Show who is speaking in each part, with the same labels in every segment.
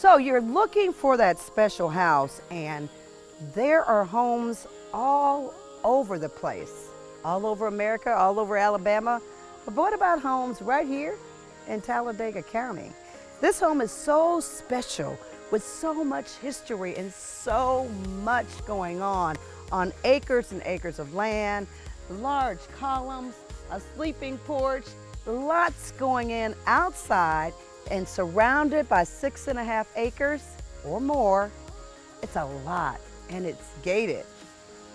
Speaker 1: So you're looking for that special house, and there are homes all over the place, all over America, all over Alabama. But what about homes right here in Talladega County? This home is so special with so much history and so much going on acres and acres of land, large columns, a sleeping porch, lots going in outside, and surrounded by 6.5 acres or more. It's a lot, and it's gated.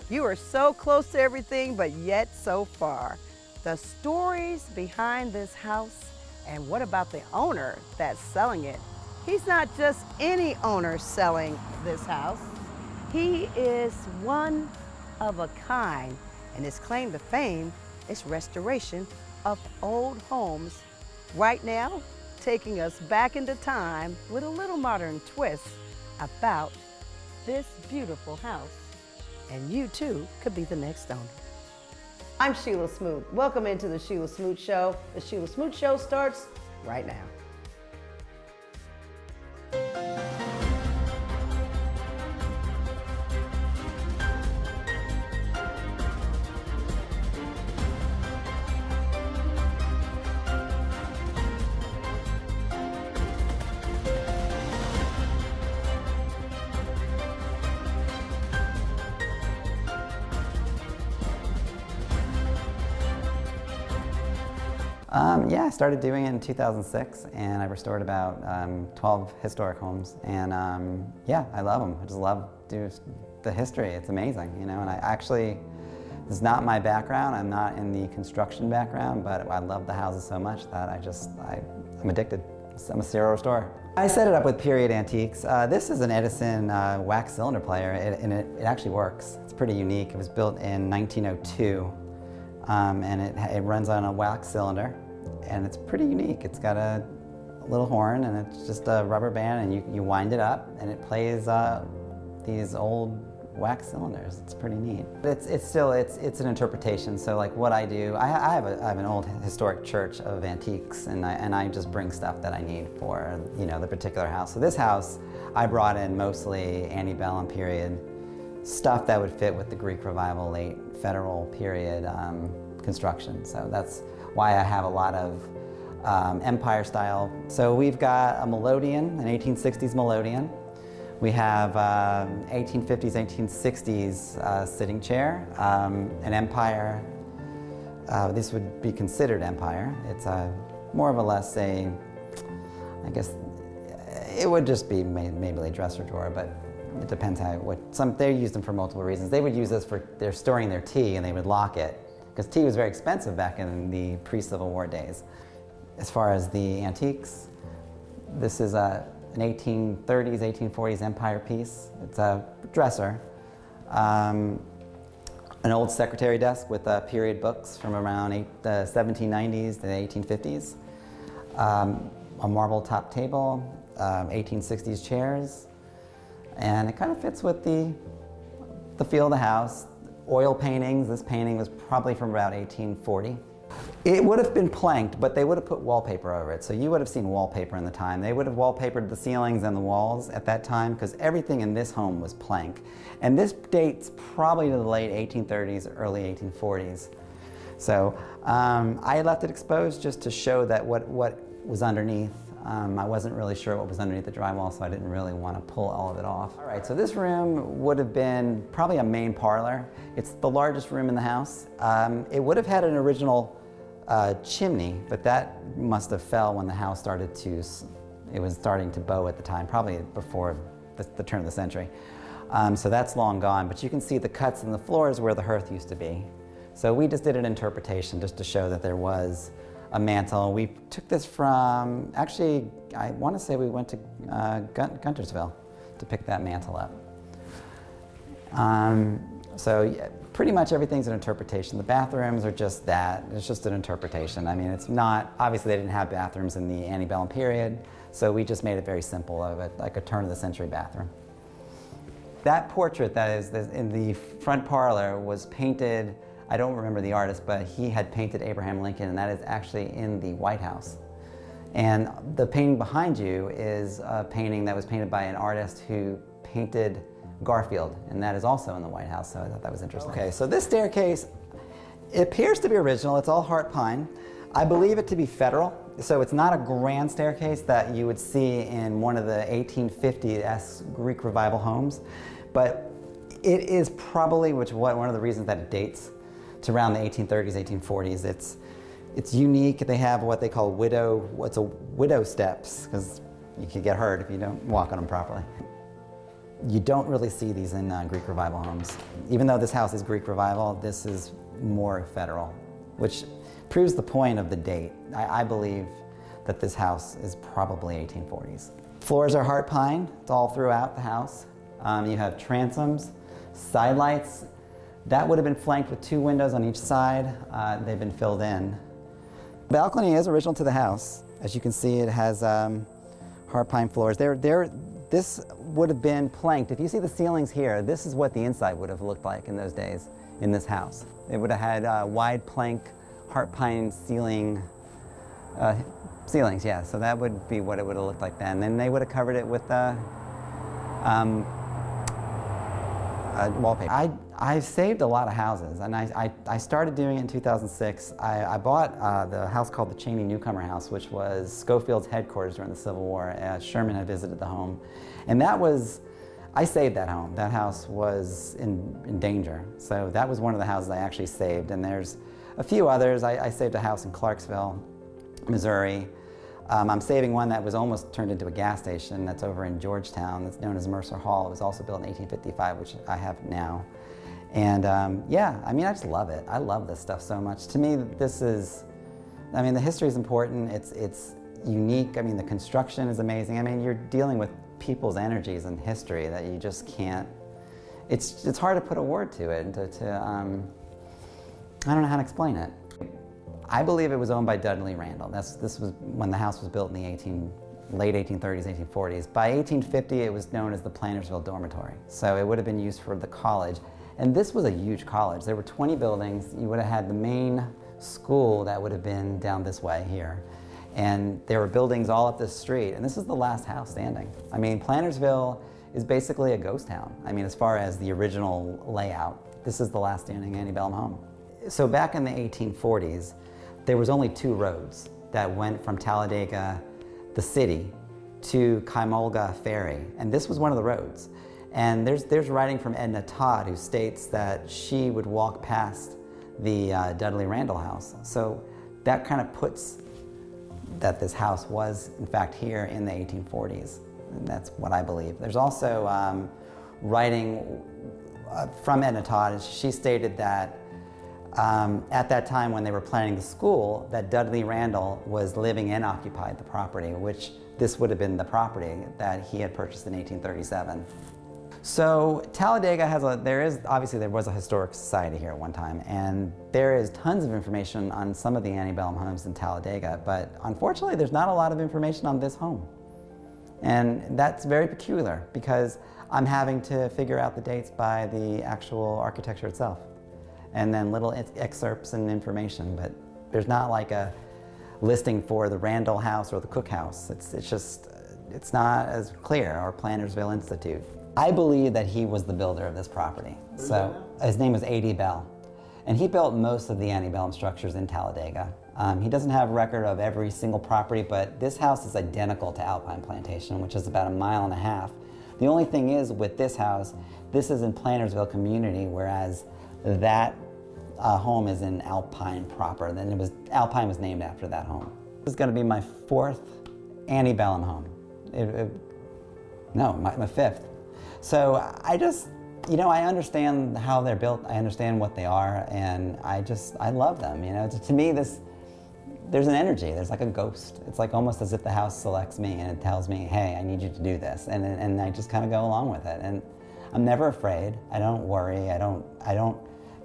Speaker 1: You are so close to everything, but yet so far. The stories behind this house, and what about the owner that's selling it? He's not just any owner selling this house. He is one of a kind, and his claim to fame is restoration of old homes. Right now, taking us back into time with a little modern twist about this beautiful house. And you too could be the next owner. I'm Shelia Smoot. Welcome into the Shelia Smoot Show. The Shelia Smoot Show starts right now.
Speaker 2: Yeah, I started doing it in 2006, and I restored about 12 historic homes, and yeah, I love them. I just love the history. It's amazing, you know, and this is not my background. I'm not in the construction background, but I love the houses so much that I'm addicted. I'm a serial restorer. I set it up with period antiques. This is an Edison wax cylinder player, and it actually works. It's pretty unique. It was built in 1902, and it runs on a wax cylinder. And it's pretty unique. It's got a little horn, and it's just a rubber band, and you wind it up, and it plays these old wax cylinders. It's pretty neat. It's an interpretation. So like what I do, I have an old historic church of antiques, and I just bring stuff that I need for the particular house. So this house, I brought in mostly antebellum period stuff that would fit with the Greek Revival, late Federal period construction. So that's why I have a lot of Empire style. So we've got a melodeon, an 1860s melodeon. We have 1850s, 1860s sitting chair, an Empire. This would be considered Empire. It's more of a less I guess it would just be maybe a dresser drawer, but it depends they use them for multiple reasons. They would use this for they're storing their tea, and they would lock it, because tea was very expensive back in the pre-Civil War days. As far as the antiques, this is an 1830s, 1840s Empire piece. It's a dresser. An old secretary desk with period books from around the 1790s to the 1850s. A marble top table, 1860s chairs. And it kind of fits with the feel of the house. Oil paintings. This painting was probably from about 1840. It would have been planked, but they would have put wallpaper over it. So you would have seen wallpaper in the time. They would have wallpapered the ceilings and the walls at that time, because everything in this home was plank. And this dates probably to the late 1830s, early 1840s. So I left it exposed just to show that what was underneath. I wasn't really sure what was underneath the drywall, so I didn't really want to pull all of it off. All right, so this room would have been probably a main parlor. It's the largest room in the house. It would have had an original chimney, but that must have fell when the house it was starting to bow at the time, probably before the turn of the century. So that's long gone, but you can see the cuts in the floors where the hearth used to be. So we just did an interpretation just to show that there was a mantle. We took this from, actually, I want to say we went to Guntersville to pick that mantle up. So yeah, pretty much everything's an interpretation. The bathrooms are just that. It's just an interpretation. I mean, it's not, obviously they didn't have bathrooms in the antebellum period, so we just made it very simple of it, like a turn-of-the-century bathroom. That portrait that is in the front parlor was painted, I don't remember the artist, but he had painted Abraham Lincoln, and that is actually in the White House. And the painting behind you is a painting that was painted by an artist who painted Garfield, and that is also in the White House, so I thought that was interesting. Okay, so this staircase, it appears to be original. It's all heart pine. I believe it to be federal, so it's not a grand staircase that you would see in one of the 1850s Greek Revival homes, but it is probably one of the reasons that it dates to around the 1830s, 1840s. It's unique. They have what they call widow steps, because you could get hurt if you don't walk on them properly. You don't really see these in Greek Revival homes. Even though this house is Greek Revival, this is more federal, which proves the point of the date. I believe that this house is probably 1840s. Floors are heart pine. It's all throughout the house. You have transoms, side lights. That would have been flanked with 2 windows on each side. They've been filled in. The balcony is original to the house. As you can see, it has heart pine floors. This would have been planked. If you see the ceilings here, this is what the inside would have looked like in those days in this house. It would have had wide plank, heart pine ceilings, yeah. So that would be what it would have looked like then. Then they would have covered it with wallpaper. I've saved a lot of houses, and I started doing it in 2006. I bought the house called the Cheney Newcomer House, which was Schofield's headquarters during the Civil War. Sherman had visited the home, and I saved that home. That house was in danger, so that was one of the houses I actually saved. And there's a few others. I saved a house in Clarksville, Missouri. I'm saving one that was almost turned into a gas station that's over in Georgetown. That's known as Mercer Hall. It was also built in 1855, which I have now. And yeah, I mean, I just love it. I love this stuff so much. To me, the history is important. It's unique. I mean, the construction is amazing. I mean, you're dealing with people's energies and history that you just can't, it's hard to put a word to it. I don't know how to explain it. I believe it was owned by Dudley Randall. This was when the house was built in the late 1830s, 1840s. By 1850, it was known as the Plantersville Dormitory. So it would have been used for the college. And this was a huge college. There were 20 buildings. You would have had the main school that would have been down this way here. And there were buildings all up this street. And this is the last house standing. I mean, Plantersville is basically a ghost town. I mean, as far as the original layout, this is the last standing antebellum home. So back in the 1840s, there was only 2 roads that went from Talladega, the city, to Kaimolga Ferry. And this was one of the roads. And there's writing from Edna Todd, who states that she would walk past the Dudley Randall house. So that kind of puts that this house was, in fact, here in the 1840s. And that's what I believe. There's also writing from Edna Todd. She stated that at that time when they were planning the school, that Dudley Randall was living and occupied the property, which this would have been the property that he had purchased in 1837. So Talladega there was a historic society here at one time, and there is tons of information on some of the antebellum homes in Talladega, but unfortunately there's not a lot of information on this home. And that's very peculiar because I'm having to figure out the dates by the actual architecture itself, and then little excerpts and information, but there's not like a listing for the Randall House or the Cook House. It's not as clear, or Plantersville Institute. I believe that he was the builder of this property. So his name was A.D. Bell, and he built most of the antebellum structures in Talladega. He doesn't have record of every single property, but this house is identical to Alpine Plantation, which is about 1.5 miles. The only thing is with this house, this is in Plantersville community, whereas that home is in Alpine proper. Then Alpine was named after that home. This is going to be my 4th antebellum home. My 5th. So I understand how they're built. I understand what they are, and I love them. To me, there's an energy. There's like a ghost. It's like almost as if the house selects me and it tells me, hey, I need you to do this, and I just kind of go along with it. And I'm never afraid. I don't worry. I don't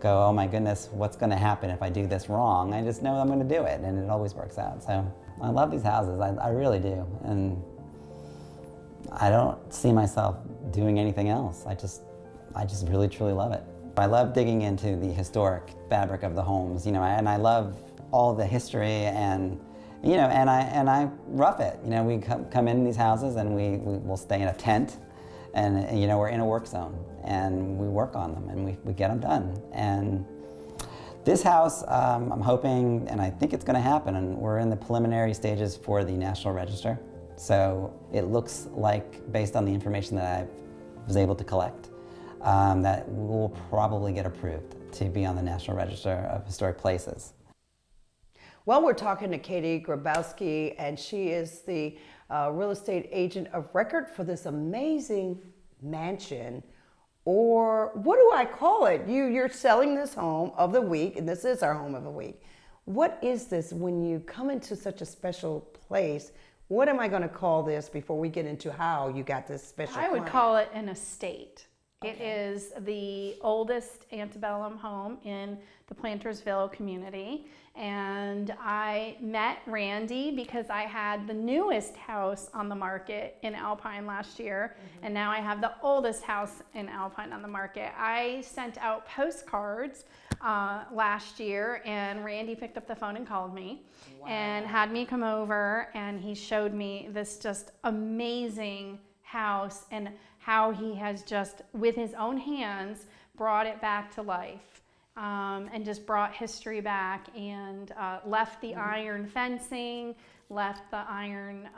Speaker 2: go, oh my goodness, what's going to happen if I do this wrong? I just know I'm going to do it, and it always works out. So I love these houses. I really do, and I don't see myself doing anything else. I just really, truly love it. I love digging into the historic fabric of the homes, and I love all the history, and You know, and I rough it. You know, we come in these houses and we will stay in a tent, and you know, we're in a work zone and we work on them and we get them done. And this house, I'm hoping, and I think it's going to happen, and we're in the preliminary stages for the National Register. So it looks like, based on the information that I was able to collect, that we'll probably get approved to be on the National Register of Historic Places.
Speaker 1: Well, we're talking to Katie Grabowski, and she is the real estate agent of record for this amazing mansion. Or what do I call it? You're selling this home of the week, and this is our home of the week. What is this when you come into such a special place? What am I going to call this before we get into how you got this special
Speaker 3: I would
Speaker 1: client?
Speaker 3: call it an estate.
Speaker 1: Okay.
Speaker 3: It is the oldest antebellum home in the Plantersville community. And I met Randy because I had the newest house on the market in Alpine last year. And now I have the oldest house in Alpine on the market. I sent out postcards last year, and Randy picked up the phone and called me. Wow. And had me come over, and he showed me this just amazing house and how he has just, with his own hands, brought it back to life. And just brought history back, and left the iron fencing, left the iron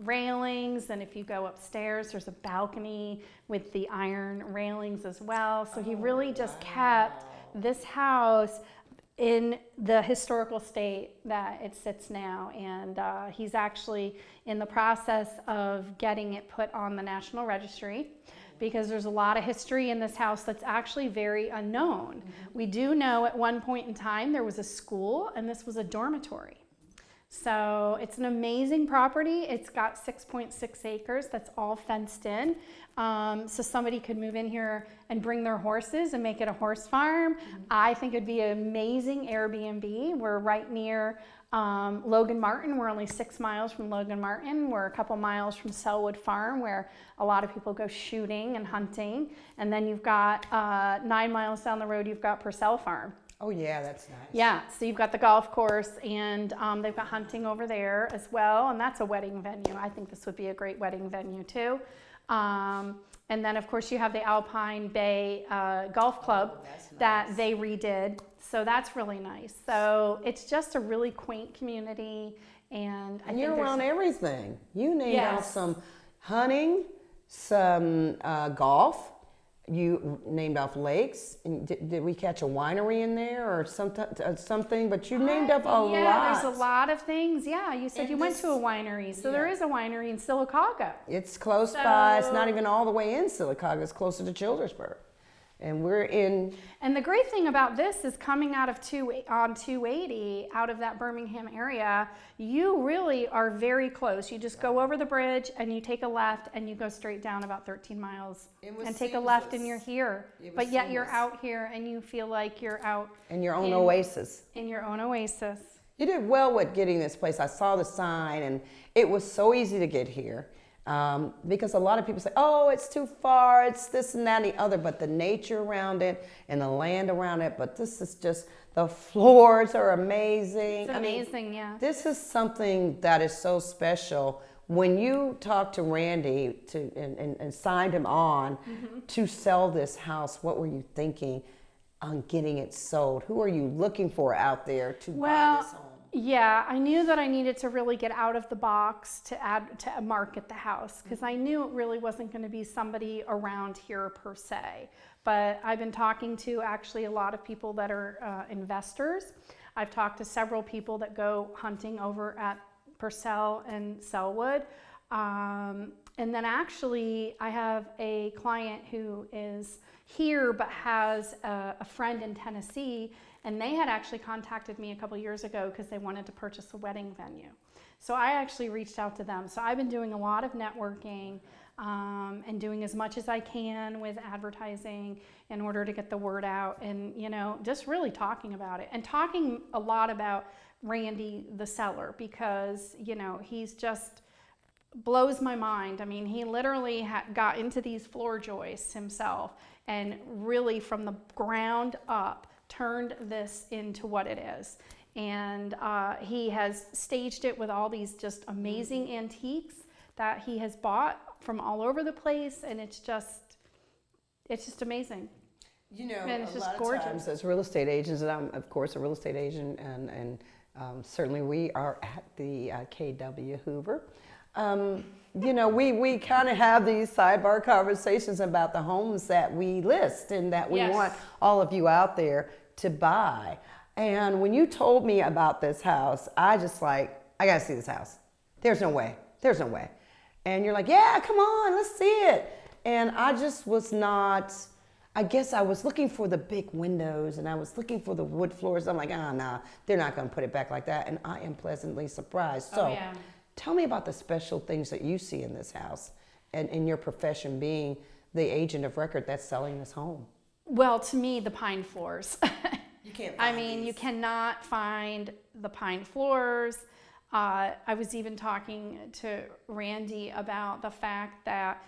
Speaker 3: railings, and if you go upstairs, there's a balcony with the iron railings as well. So he really just kept this house in the historical state that it sits now, and he's actually in the process of getting it put on the National Registry, because there's a lot of history in this house that's actually very unknown. We do know at one point in time there was a school, and this was a dormitory. So it's an amazing property. It's got 6.6 acres that's all fenced in. So somebody could move in here and bring their horses and make it a horse farm. I think it'd be an amazing Airbnb. We're right near Logan Martin. We're only 6 miles from Logan Martin. We're a couple miles from Selwood Farm, where a lot of people go shooting and hunting. And then you've got 9 miles down the road, you've got Purcell Farm.
Speaker 1: Oh yeah, that's nice.
Speaker 3: Yeah, so you've got the golf course, and they've got hunting over there as well, and that's a wedding venue. I think this would be a great wedding venue too. And then of course you have the Alpine Bay Golf Club that they redid, so that's really nice. So it's just a really quaint community, and I think
Speaker 1: you're around everything. You named out
Speaker 3: Yes.
Speaker 1: some hunting, some golf. You named off lakes. And did we catch a winery in there or something? But you named up a lot.
Speaker 3: Yeah, there's a lot of things. Yeah, you said
Speaker 1: And
Speaker 3: you went to a winery. So there is a winery in Sylacauga.
Speaker 1: It's close by. It's not even all the way in Sylacauga. It's closer to Childersburg. And we're in.
Speaker 3: And the great thing about this is, coming out of 280 out of that Birmingham area, you really are very close. You just go over the bridge and you take a left and you go straight down about 13 miles and take a left and you're here. But yet you're out here and you feel like you're out
Speaker 1: in your own oasis.
Speaker 3: In your own oasis.
Speaker 1: You did well with getting this place. I saw the sign, and it was so easy to get here. Because a lot of people say, oh, it's too far, it's this and that and the other, but the nature around it and the land around it, but this is just, the floors are amazing.
Speaker 3: It's amazing, yeah.
Speaker 1: This is something that is so special. When you talked to Randy and signed him on to sell this house, what were you thinking on getting it sold? Who are you looking for out there to buy this home?
Speaker 3: Yeah, I knew that I needed to really get out of the box to market the house, because I knew it really wasn't going to be somebody around here per se. But I've been talking to actually a lot of people that are investors. I've talked to several people that go hunting over at Purcell and Selwood. And then actually I have a client who is here but has a friend in Tennessee, and they had actually contacted me a couple years ago because they wanted to purchase a wedding venue. So I actually reached out to them. So I've been doing a lot of networking and doing as much as I can with advertising in order to get the word out, and just really talking about it, and talking a lot about Randy the seller, because he's just blows my mind. I mean, he literally got into these floor joists himself and really from the ground up turned this into what it is. And he has staged it with all these just amazing antiques that he has bought from all over the place, and it's just amazing.
Speaker 1: You know,
Speaker 3: And it's
Speaker 1: a
Speaker 3: just
Speaker 1: lot
Speaker 3: gorgeous.
Speaker 1: of times as real estate agents, and I'm of course a real estate agent, and certainly we are at the KW Hoover. You know, we kind of have these sidebar conversations about the homes that we list and that we
Speaker 3: Yes.
Speaker 1: want all of you out there to buy. And when you told me about this house, I just like, I gotta see this house. There's no way. There's no way. And you're like, yeah, come on, let's see it. And I just was not, I guess I was looking for the big windows and I was looking for the wood floors. I'm like, nah, they're not gonna put it back like that. And I am pleasantly surprised. So
Speaker 3: yeah.
Speaker 1: tell me about the special things that you see in this house and in your profession being the agent of record that's selling this home.
Speaker 3: Well, to me, the pine floors.
Speaker 1: You can't
Speaker 3: I mean, you cannot find the pine floors. I was even talking to Randy about the fact that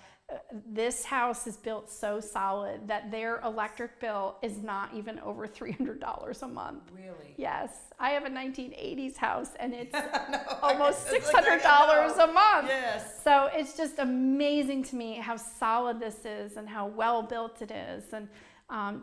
Speaker 3: this house is built so solid that their electric bill is not even over $300 a month.
Speaker 1: Really?
Speaker 3: Yes. I have a 1980s house and it's
Speaker 1: No,
Speaker 3: almost
Speaker 1: it's
Speaker 3: $600
Speaker 1: like,
Speaker 3: a month.
Speaker 1: Yes.
Speaker 3: So it's just amazing to me how solid this is and how well built it is, and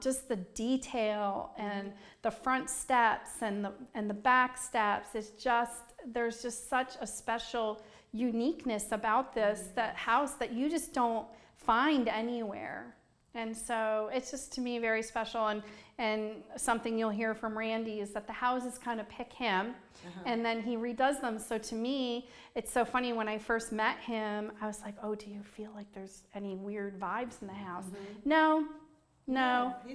Speaker 3: just the detail and the front steps and the back steps. It's just, there's just such a special uniqueness about this that house that you just don't find anywhere. And so it's just, to me, very special. And something you'll hear from Randy is that the houses kind of pick him and then he redoes them. So to me, it's so funny, when I first met him, I was like, oh, do you feel like there's any weird vibes in the house? No,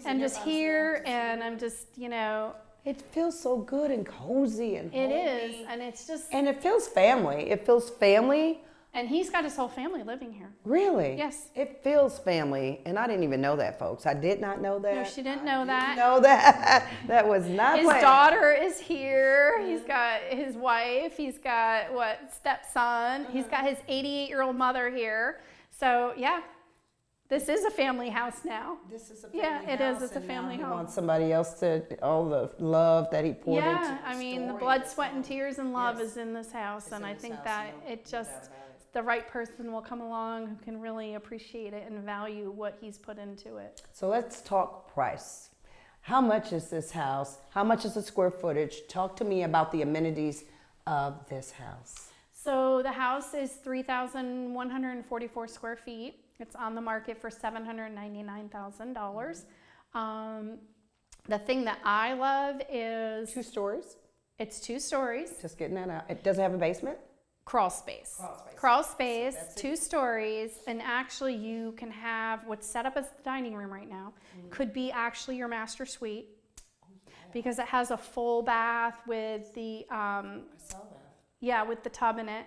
Speaker 3: I'm just here and I'm just, you know.
Speaker 1: It feels so good and cozy and
Speaker 3: It
Speaker 1: homey.
Speaker 3: is, and it's just,
Speaker 1: And it feels family. It feels family.
Speaker 3: and he's got his whole family living here.
Speaker 1: Really?
Speaker 3: Yes.
Speaker 1: It feels family. And I didn't even know that, folks. I did not know that.
Speaker 3: No, she didn't know that.
Speaker 1: Know that. That was not
Speaker 3: His
Speaker 1: planned.
Speaker 3: daughter is here. He's got his wife. He's got stepson. He's got his 88-year-old mother here. So yeah, this is a family house now.
Speaker 1: This is a
Speaker 3: Yeah,
Speaker 1: family
Speaker 3: it is.
Speaker 1: house,
Speaker 3: It's a
Speaker 1: and now
Speaker 3: family
Speaker 1: he
Speaker 3: home.
Speaker 1: wants somebody else to, all the love that he poured into
Speaker 3: Yeah, I mean, the
Speaker 1: story.
Speaker 3: blood, sweat, and tears and love
Speaker 1: Yes.
Speaker 3: is in this house,
Speaker 1: It's
Speaker 3: and
Speaker 1: in
Speaker 3: I
Speaker 1: this
Speaker 3: think
Speaker 1: house,
Speaker 3: that
Speaker 1: no
Speaker 3: it
Speaker 1: doubt
Speaker 3: just,
Speaker 1: about it.
Speaker 3: the right person will come along who can really appreciate it and value what he's put into it.
Speaker 1: So let's talk price. How much is this house? How much is the square footage? Talk to me about the amenities of this house.
Speaker 3: So the house is 3,144 square feet. It's on the market for $799,000. The thing that I love is
Speaker 1: 2 stories?
Speaker 3: it's 2 stories,
Speaker 1: Just getting that out. It doesn't have a basement?
Speaker 3: crawl space.
Speaker 1: Crawl space. So that's
Speaker 3: 2 stories, and actually you can have what's set up as the dining room right now could be actually your master suite, because it has a full bath with the
Speaker 1: I saw that.
Speaker 3: yeah, with the tub in it.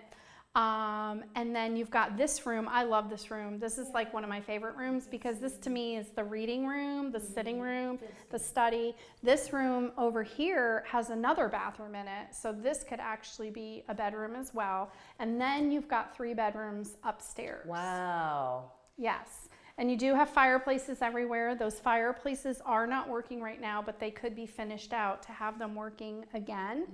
Speaker 3: And then you've got this room. I love this room. This is like one of my favorite rooms, because this to me is the reading room, the sitting room, the study. This room over here has another bathroom in it. So this could actually be a bedroom as well. And then you've got 3 bedrooms upstairs.
Speaker 1: Wow.
Speaker 3: Yes. And you do have fireplaces everywhere. Those fireplaces are not working right now, but they could be finished out to have them working again.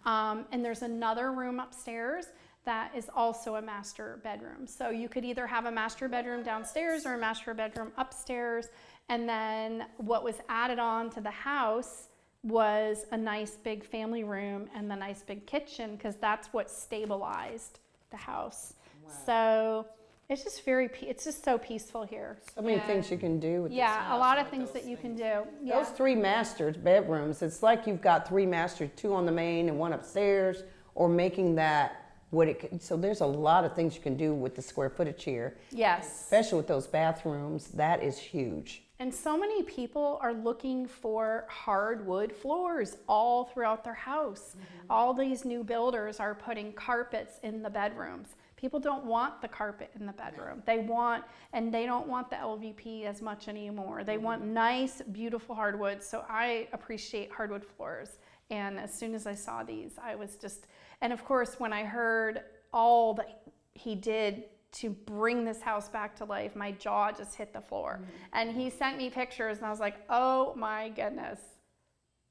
Speaker 3: And there's another room upstairs that is also a master bedroom. So you could either have a master bedroom downstairs or a master bedroom upstairs. And then what was added on to the house was a nice big family room and the nice big kitchen, because that's what stabilized the house. Wow. So it's just it's just so peaceful here.
Speaker 1: So many things you can do with this
Speaker 3: Yeah,
Speaker 1: house.
Speaker 3: a lot of things that you can do. Yeah.
Speaker 1: Those 3 master bedrooms, it's like you've got 3 masters, 2 on the main and 1 upstairs, or making that what it could. So there's a lot of things you can do with the square footage here.
Speaker 3: Yes.
Speaker 1: Especially with those bathrooms, that is huge.
Speaker 3: And so many people are looking for hardwood floors all throughout their house. All these new builders are putting carpets in the bedrooms. People don't want the carpet in the bedroom. They don't want the LVP as much anymore. They want nice, beautiful hardwood. So I appreciate hardwood floors. And as soon as I saw these, I was just, and of course, when I heard all that he did to bring this house back to life, my jaw just hit the floor. And he sent me pictures and I was like, oh my goodness.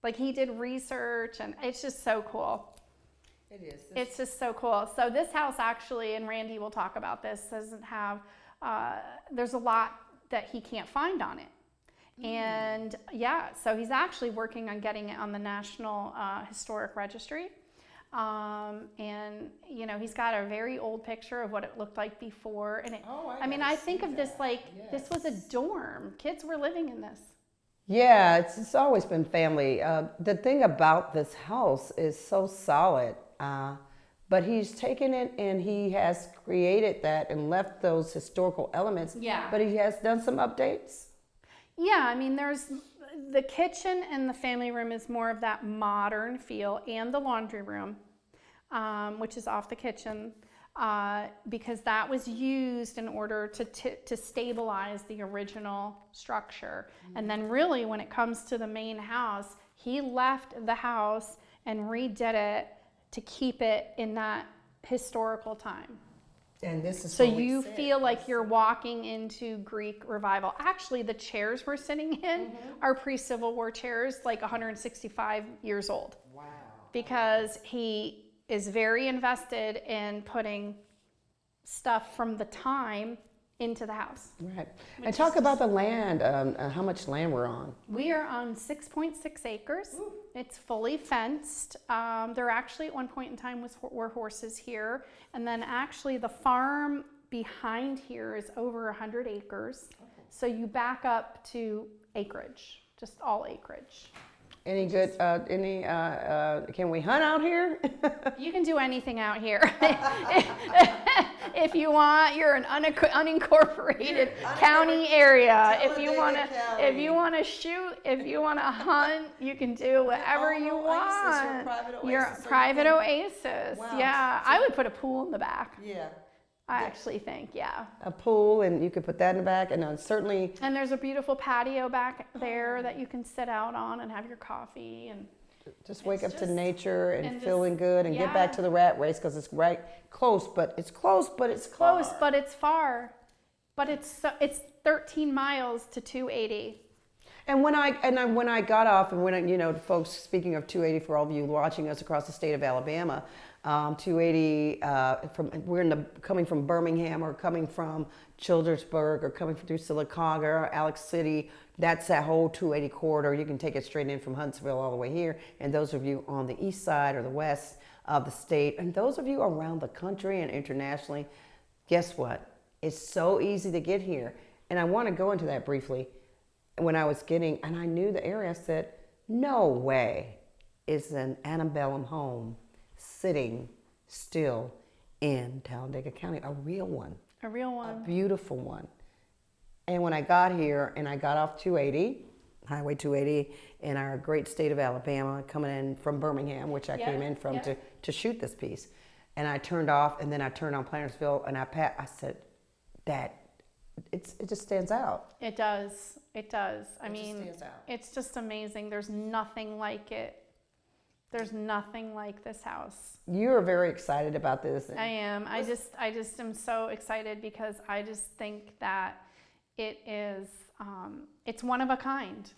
Speaker 3: Like he did research, and it's just so cool.
Speaker 1: It is.
Speaker 3: It's just so cool. So this house actually, and Randy will talk about this, doesn't have, there's a lot that he can't find on it. And yeah, so he's actually working on getting it on the National Historic Registry. And you know, he's got a very old picture of what it looked like before. And it, I mean, I think of this like, this was a dorm. Kids were living in this.
Speaker 1: Yeah, it's always been family. The thing about this house is so solid, but he's taken it and he has created that and left those historical elements.
Speaker 3: Yeah.
Speaker 1: But he has done some updates.
Speaker 3: Yeah, I mean, there's the kitchen and the family room is more of that modern feel, and the laundry room, which is off the kitchen, because that was used in order to stabilize the original structure. And then really when it comes to the main house, he left the house and redid it to keep it in that historical time.
Speaker 1: And this is
Speaker 3: so you feel like you're walking into Greek revival. Actually, the chairs we're sitting in are pre-Civil War chairs, like 165 years old.
Speaker 1: Wow.
Speaker 3: Because he is very invested in putting stuff from the time into the house.
Speaker 1: Right. And talk about the land, how much land we're on.
Speaker 3: We are on 6.6 acres. Ooh. It's fully fenced. There actually at one point in time were horses here. And then actually the farm behind here is over 100 acres. Okay. So you back up to acreage, just all acreage.
Speaker 1: Any good, can we hunt out here?
Speaker 3: You can do anything out here. If you want, you're an unincorporated county area. If you want to shoot, if you want to hunt, you can do whatever you want. You're a private oasis. Wow. Yeah, I would put a pool in the back. Yeah. I actually think, yeah.
Speaker 1: A pool, and you could put that in the back, and certainly.
Speaker 3: And there's a beautiful patio back there that you can sit out on and have your coffee and.
Speaker 1: Just wake up to nature and feeling good and get back to the rat race, because it's right close, but it's close, but it's
Speaker 3: close,
Speaker 1: far.
Speaker 3: but it's far. But it's 13 miles to 280.
Speaker 1: And when I got off, and when folks, speaking of 280, for all of you watching us across the state of Alabama, 280 coming from Birmingham or coming from Childersburg or coming through Sylacauga or Alex City. That's that whole 280 corridor. You can take it straight in from Huntsville all the way here. And those of you on the east side or the west of the state, and those of you around the country and internationally, guess what? It's so easy to get here. And I want to go into that briefly. When I was and I knew the area, I said, no way is an antebellum home sitting still in Talladega County, a real one.
Speaker 3: A real one.
Speaker 1: A beautiful one. And when I got here and I got off 280, Highway 280, in our great state of Alabama, coming in from Birmingham, which I came in from to shoot this piece. And I turned off, and then I turned on Plantersville, and I said, it just stands out.
Speaker 3: It does. It does. I mean, it's just amazing. There's nothing like it. There's nothing like this house.
Speaker 1: You're very excited about this.
Speaker 3: I am. I just am so excited because I just think that it is, it's one of a kind.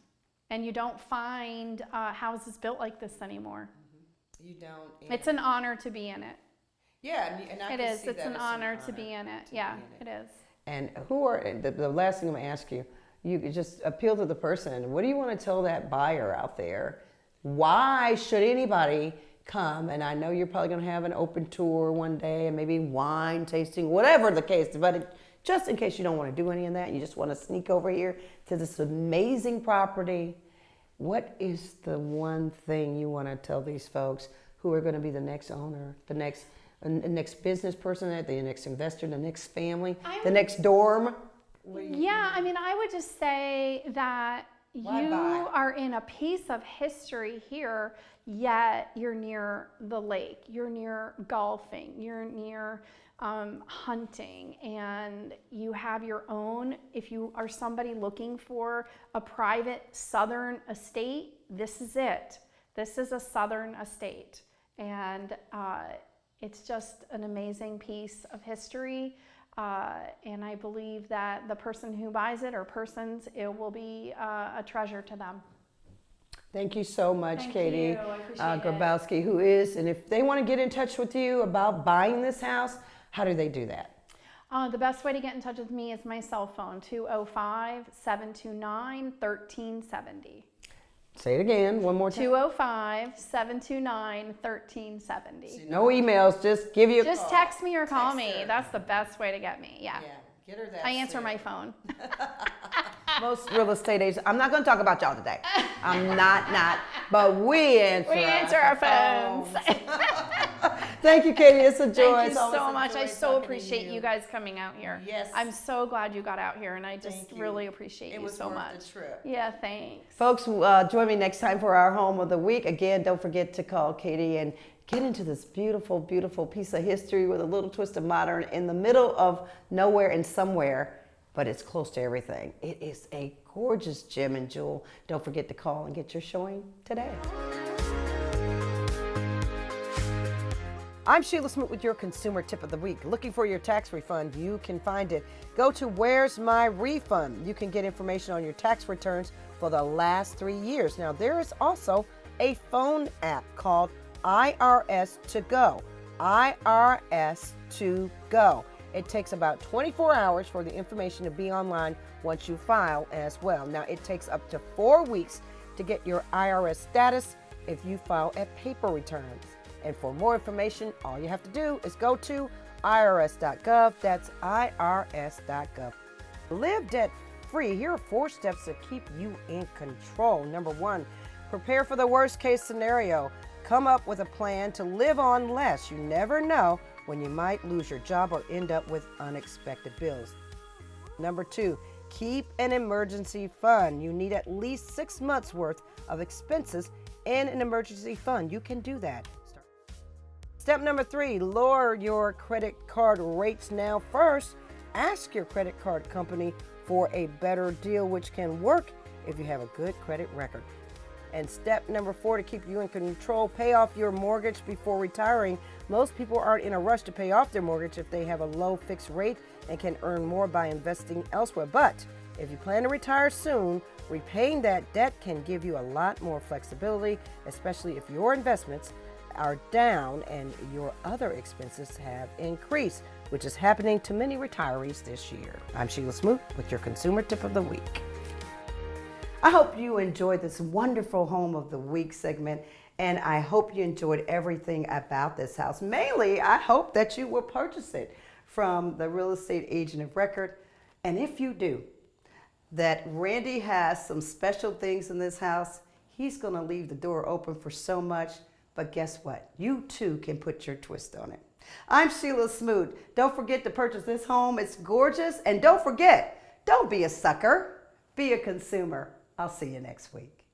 Speaker 3: And you don't find houses built like this anymore. Mm-hmm. You don't. It's an honor to be in it.
Speaker 1: Yeah, and I
Speaker 3: it is. It's an honor to be in it. Yeah, it is.
Speaker 1: And the last thing I'm going to ask you, you could just appeal to the person. What do you want to tell that buyer out there? Why should anybody come? And I know you're probably going to have an open tour one day and maybe wine tasting, whatever the case. But just in case you don't want to do any of that, you just want to sneak over here to this amazing property. What is the one thing you want to tell these folks who are going to be the next owner, the next business person, the next investor, the next family, the next dorm?
Speaker 3: Yeah, I mean, I would just say that you are in a piece of history here, yet you're near the lake, you're near golfing, you're near hunting, and you have your own. If you are somebody looking for a private southern estate, this is it. This is a southern estate, and it's just an amazing piece of history. And I believe that the person who buys it, or persons, it will be a treasure to them.
Speaker 1: Thank you so much,
Speaker 3: Thank
Speaker 1: Katie
Speaker 3: you. I appreciate it.
Speaker 1: Grabowski, who is, and if they want to get in touch with you about buying this house, how do they do that?
Speaker 3: The best way to get in touch with me is my cell phone, 205-729-1370.
Speaker 1: Say it again, one more time.
Speaker 3: 205-729-1370.
Speaker 1: No emails, just give you a
Speaker 3: Just
Speaker 1: call.
Speaker 3: text me or call
Speaker 1: Text
Speaker 3: me.
Speaker 1: her.
Speaker 3: That's the best way to get me. Yeah.
Speaker 1: Get her that.
Speaker 3: I answer
Speaker 1: soon.
Speaker 3: my phone.
Speaker 1: Most real estate agents, I'm not going to talk about y'all today. I'm not, but we answer
Speaker 3: our phones.
Speaker 1: Thank you, Katie. It's a joy.
Speaker 3: Thank
Speaker 1: It's
Speaker 3: you
Speaker 1: always
Speaker 3: so
Speaker 1: a
Speaker 3: much.
Speaker 1: joy
Speaker 3: I so
Speaker 1: talking to
Speaker 3: appreciate you guys coming out here.
Speaker 1: Yes.
Speaker 3: I'm so glad you got out here, and I just
Speaker 1: Thank you.
Speaker 3: really appreciate
Speaker 1: It
Speaker 3: you
Speaker 1: was
Speaker 3: so
Speaker 1: worth
Speaker 3: much.
Speaker 1: the trip.
Speaker 3: Yeah, thanks.
Speaker 1: Folks, join me next time for our home of the week. Again, don't forget to call Katie and get into this beautiful, beautiful piece of history with a little twist of modern in the middle of nowhere and somewhere, but it's close to everything. It is a gorgeous gem and jewel. Don't forget to call and get your showing today. I'm Shelia Smoot with your consumer tip of the week. Looking for your tax refund? You can find it. Go to Where's My Refund? You can get information on your tax returns for the last 3 years. Now, there is also a phone app called IRS To Go. IRS To Go. It takes about 24 hours for the information to be online once you file as well. Now, it takes up to 4 weeks to get your IRS status if you file a paper returns. And for more information, all you have to do is go to irs.gov. That's irs.gov. Live debt free. Here are 4 steps to keep you in control. Number 1, prepare for the worst case scenario. Come up with a plan to live on less. You never know when you might lose your job or end up with unexpected bills. Number 2, keep an emergency fund. You need at least 6 months worth of expenses in an emergency fund. You can do that. Step number 3, lower your credit card rates now. First, ask your credit card company for a better deal, which can work if you have a good credit record. And step number 4, to keep you in control, pay off your mortgage before retiring. Most people aren't in a rush to pay off their mortgage if they have a low fixed rate and can earn more by investing elsewhere. But if you plan to retire soon, repaying that debt can give you a lot more flexibility, especially if your investments are down and your other expenses have increased, which is happening to many retirees this year. I'm Shelia Smoot with your Consumer Tip of the Week. I hope you enjoyed this wonderful Home of the Week segment, and I hope you enjoyed everything about this house. Mainly, I hope that you will purchase it from the real estate agent of record. And if you do, that Randy has some special things in this house. He's going to leave the door open for so much. But guess what? You too can put your twist on it. I'm Shelia Smoot. Don't forget to purchase this home. It's gorgeous. And don't forget, don't be a sucker. Be a consumer. I'll see you next week.